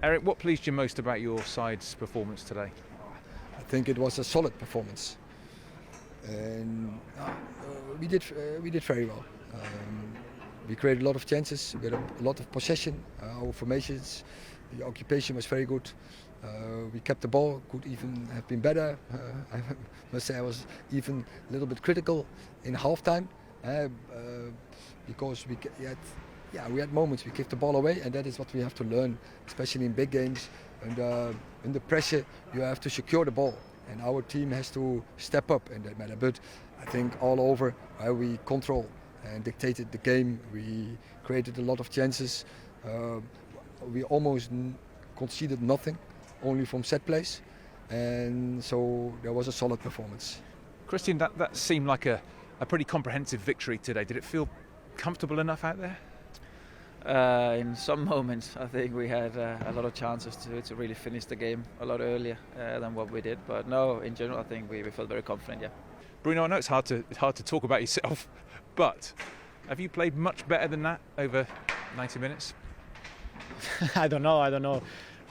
Erik, what pleased you most about your side's performance today? I think it was a solid performance, and we did very well. We created a lot of chances. We had a lot of possession. Our formations, the occupation was very good. We kept the ball. Could even have been better. I must say I was even a little bit critical in halftime because we had moments we kicked the ball away, and that is what we have to learn, especially in big games. And under pressure, you have to secure the ball, and our team has to step up in that matter. But I think all over, we control and dictated the game. We created a lot of chances. We almost conceded nothing, only from set plays, and so there was a solid performance. Christian, that seemed like a pretty comprehensive victory today. Did it feel comfortable enough out there? In some moments, I think we had a lot of chances to really finish the game a lot earlier than what we did. But no, in general, I think we felt very confident. Yeah. Bruno, I know it's hard to talk about yourself, but have you played much better than that over 90 minutes? I don't know.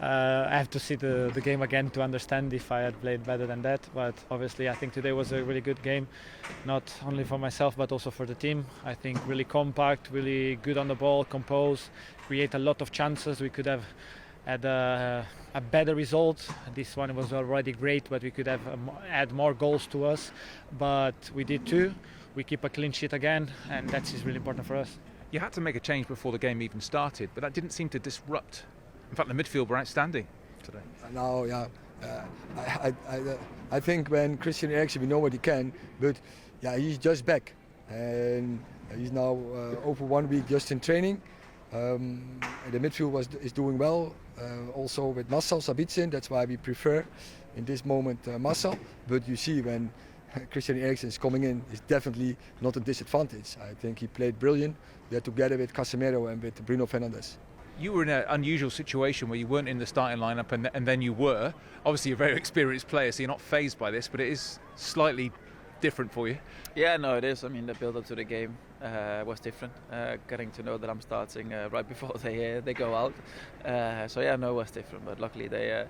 I have to see the game again to understand if I had played better than that. But obviously, I think today was a really good game, not only for myself but also for the team. I think really compact, really good on the ball, composed, create a lot of chances. We could have had a better result. This one was already great, but we could have add more goals to us. But we did too. We keep a clean sheet again, and that is really important for us. You had to make a change before the game even started, but that didn't seem to disrupt. In fact, the midfield were outstanding today. No, yeah. I think when Christian Eriksen, we know what he can, but yeah, he's just back, and he's now over 1 week just in training. The midfield is doing well, also with Marcel Sabitzer. That's why we prefer in this moment Marcel. But you see when Christian Eriksen is coming in, it's definitely not a disadvantage. I think he played brilliant there together with Casemiro and with Bruno Fernandes. You were in an unusual situation where you weren't in the starting lineup and then you were. Obviously, you're a very experienced player, so you're not fazed by this, but it is slightly different for you. Yeah, no, it is. I mean, the build-up to the game was different. Getting to know that I'm starting right before they go out. So yeah, no, it was different. But luckily, I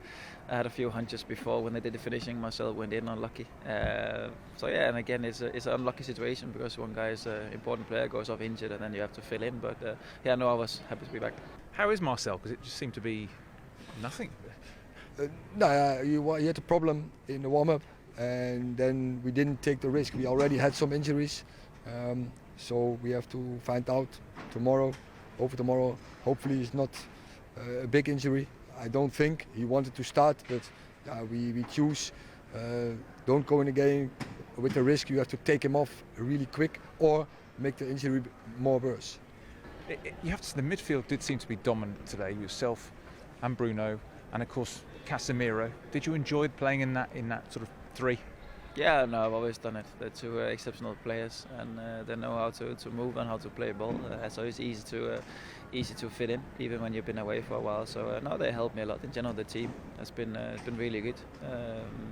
had a few hunches before when they did the finishing. Marcel went in unlucky. So yeah, and again, it's an unlucky situation because one guy is an important player, goes off injured, and then you have to fill in. But yeah, no, I was happy to be back. How is Marcel? Because it just seemed to be nothing. He had a problem in the warm-up, and then we didn't take the risk. We already had some injuries, so we have to find out tomorrow, over tomorrow. Hopefully it's not a big injury. I don't think he wanted to start, but we choose don't go in the game with the risk. You have to take him off really quick or make the injury more worse. You have to say the midfield did seem to be dominant today. Yourself and Bruno, and of course Casemiro. Did you enjoy playing in that sort of three? Yeah, no, I've always done it. They're two exceptional players, and they know how to move and how to play ball. So it's easy to fit in, even when you've been away for a while. So no, they helped me a lot. In general, the team has been really good.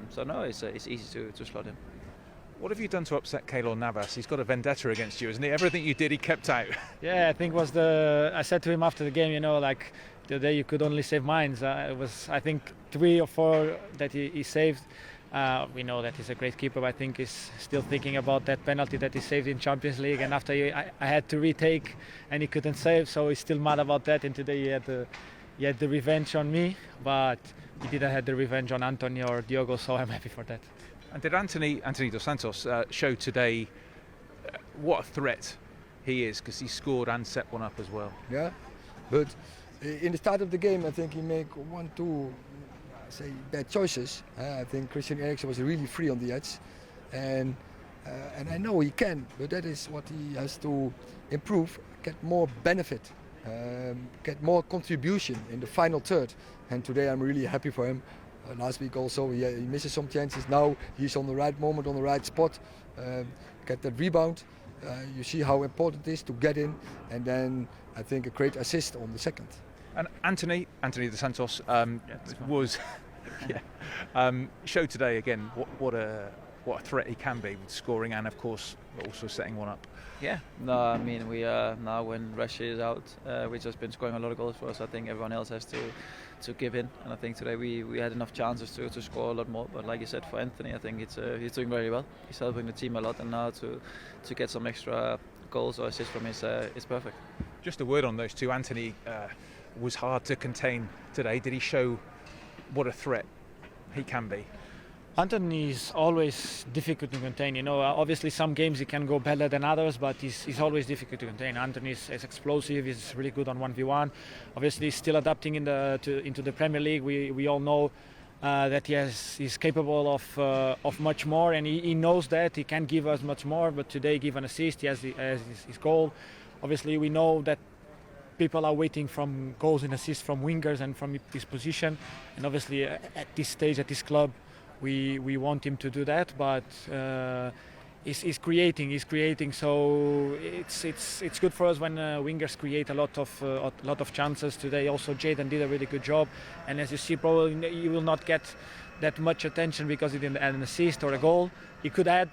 So no, it's easy to slot in. What have you done to upset Keylor Navas? He's got a vendetta against you, isn't he? Everything you did, he kept out. Yeah, I think I said to him after the game, like today you could only save mines. It was, I think, 3 or 4 that he saved. We know that he's a great keeper, but I think he's still thinking about that penalty that he saved in Champions League. And after I had to retake, and he couldn't save, so he's still mad about that. And today he had the revenge on me, but he didn't have the revenge on Anthony or Diogo, so I'm happy for that. And did Anthony dos Santos show today what a threat he is, because he scored and set one up as well? Yeah, but in the start of the game, I think he made 1, 2 bad choices. I think Christian Eriksen was really free on the edge, and I know he can, but that is what he has to improve, get more benefit, get more contribution in the final third. And today I'm really happy for him. Last week also he misses some chances. Now he's on the right moment, on the right spot, get that rebound. You see how important it is to get in, and then I think a great assist on the second. And Anthony dos Santos was showed today again what a threat he can be with scoring and of course also setting one up. Yeah, no, I mean we are now when Rashi is out, we've just been scoring a lot of goals for us. I think everyone else has to give in, and I think today we had enough chances to score a lot more. But like you said, for Anthony, I think he's doing very well. He's helping the team a lot, and now to get some extra goals or assists from is perfect. Just a word on those two. Anthony was hard to contain today. Did he show what a threat he can be? Anthony is always difficult to contain. You know, obviously some games he can go better than others, but he's always difficult to contain. Anthony is explosive. He's really good on 1v1. Obviously, he's still adapting into the Premier League. We all know that he's capable of much more, and he knows that he can give us much more. But today, give an assist. He has his goal. Obviously, we know that people are waiting from goals and assists from wingers and from his position. And obviously, at this stage, at this club, we want him to do that, but he's creating. So it's good for us when wingers create a lot of chances. Today also Jadon did a really good job, and as you see, probably you will not get that much attention because he didn't add an assist or a goal. He could add,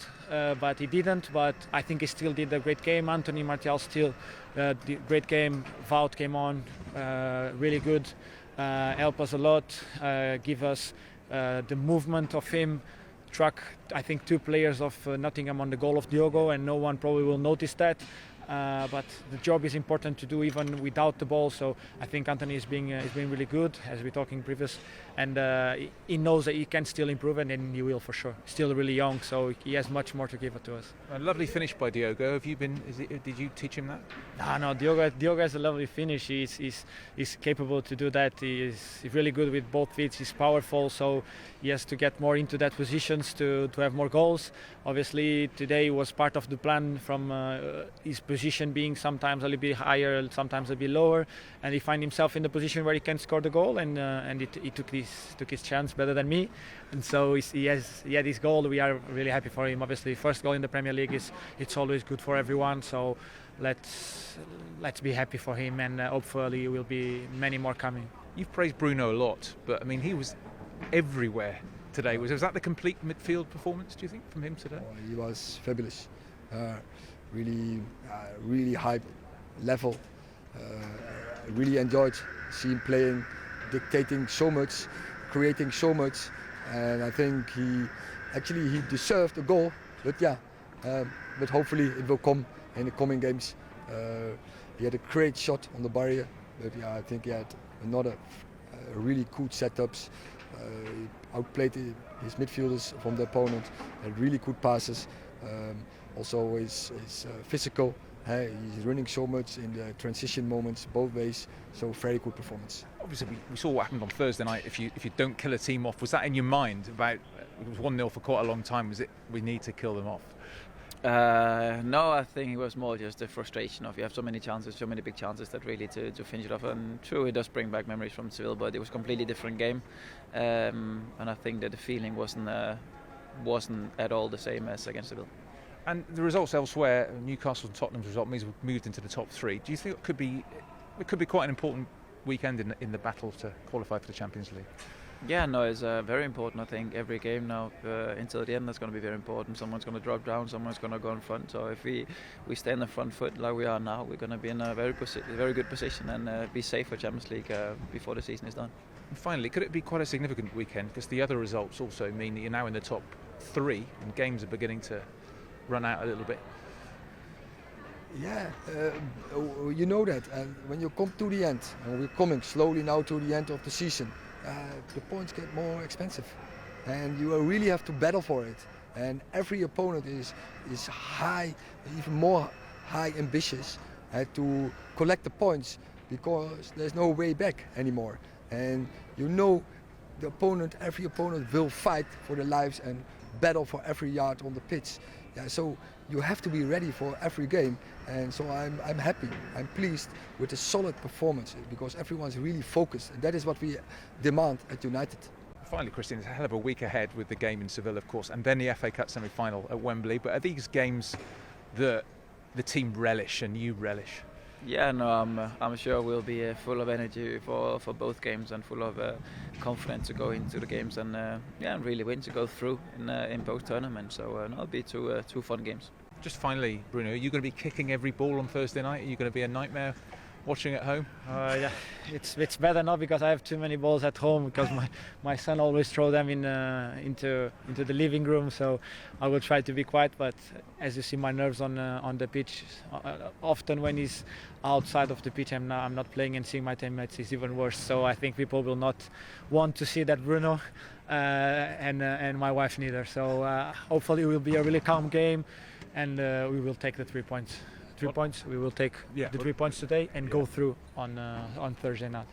but he didn't. But I think he still did a great game. Anthony Martial still did great game. Wout came on, really good, help us a lot, give us the movement of him. Struck, I think, 2 players of Nottingham on the goal of Diogo, and no one probably will notice that. But the job is important to do even without the ball. So I think Anthony is being really good, as we talking previous, and he knows that he can still improve, and he will for sure. Still really young, so he has much more to give it to us. A lovely finish by Diogo. Have you been? Did you teach him that? No, Diogo has a lovely finish. He's capable to do that. He's really good with both feet. He's powerful, so he has to get more into that positions to have more goals. Obviously, today was part of the plan from his position being sometimes a little bit higher, sometimes a bit lower, and he find himself in the position where he can score the goal, and he took his chance better than me, and so he had his goal. We are really happy for him. Obviously, first goal in the Premier League it's always good for everyone. So let's be happy for him, and hopefully will be many more coming. You've praised Bruno a lot, but I mean he was everywhere today. Was that the complete midfield performance, do you think, from him today? Oh, he was fabulous. Really high level. Really enjoyed seeing playing, dictating so much, creating so much, and I think he deserved a goal. But hopefully it will come in the coming games. He had a great shot on the barrier, but I think he had another really good setups. He outplayed his midfielders from the opponent, had really good passes. Also he's physical. He's running so much in the transition moments both ways, so very good performance. Obviously we saw what happened on Thursday night. If you don't kill a team off, was that in your mind about, it was 1-0 for quite a long time, was it we need to kill them off? No, I think it was more just the frustration of you have so many chances, so many big chances that really to finish it off. And true, it does bring back memories from Seville, but it was a completely different game, and I think that the feeling wasn't at all the same as against Seville. And the results elsewhere, Newcastle and Tottenham's result means we've moved into the top 3. Do you think it could be quite an important weekend in the battle to qualify for the Champions League? Yeah, no, it's very important. I think every game now until the end is going to be very important. Someone's going to drop down, someone's going to go in front. So if we stay in the front foot like we are now, we're going to be in a very good position and be safe for Champions League before the season is done. And finally, could it be quite a significant weekend? Because the other results also mean that you're now in the top 3 and games are beginning to run out a little bit. Yeah, you know that. And when you come to the end, and we're coming slowly now to the end of the season, the points get more expensive, and you really have to battle for it. And every opponent is high, even more high ambitious to collect the points, because there's no way back anymore. And you know, every opponent will fight for their lives and battle for every yard on the pitch. Yeah, so you have to be ready for every game, and so I'm happy, I'm pleased with the solid performance, because everyone's really focused, and that is what we demand at United. Finally, Christian, it's a hell of a week ahead with the game in Seville, of course, and then the FA Cup semi-final at Wembley. But are these games that the team relish and you relish? Yeah, no, I'm sure we'll be full of energy for both games and full of confidence to go into the games and really win to go through in both tournaments. So it'll be two fun games. Just finally, Bruno, are you going to be kicking every ball on Thursday night? Are you going to be a nightmare watching at home? Yeah, it's better now because I have too many balls at home because my son always throw them into the living room. So I will try to be quiet. But as you see, my nerves on the pitch. Often when he's outside of the pitch, I'm not playing and seeing my teammates is even worse. So I think people will not want to see that Bruno, and my wife neither. So hopefully it will be a really calm game, and we will take the 3 points. 3 points. We will take the 3 points today and go through on Thursday night.